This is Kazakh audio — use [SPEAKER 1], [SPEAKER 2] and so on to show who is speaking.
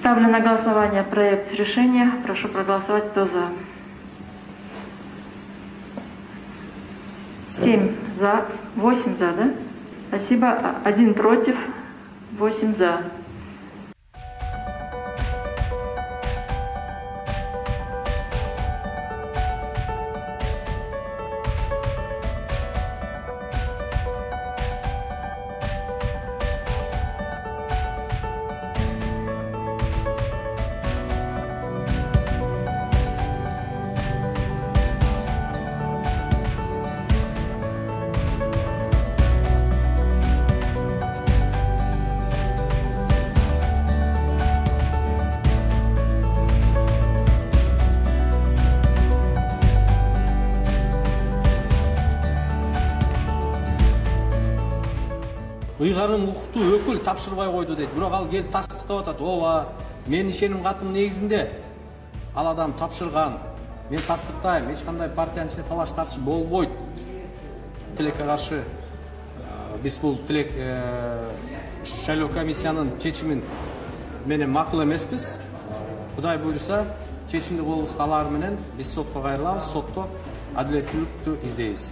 [SPEAKER 1] Ставлю на голосование проект решения. Прошу проголосовать, кто за. 7 за, 8 за, да? Спасибо. 1 против, 8 за.
[SPEAKER 2] Uygar'ın hukuktуу ökül tapşırбай койду дейт. Бирок ал келип тастыктап атат. Ооба, мен ишеним катым негизинде ал адам тапшырган. Мен тастыктайм. Эч кандай партиянын ичинде талаш тартыш болбойт. Тилекке каршы биз бул тилек шайлоо комиссиянын чечимин менен макул эмеспиз. Кудай буйруса, чечимди колубузга алар менен биз сотко кайрылабыз, сотто адилеттүүлүктү издейбиз.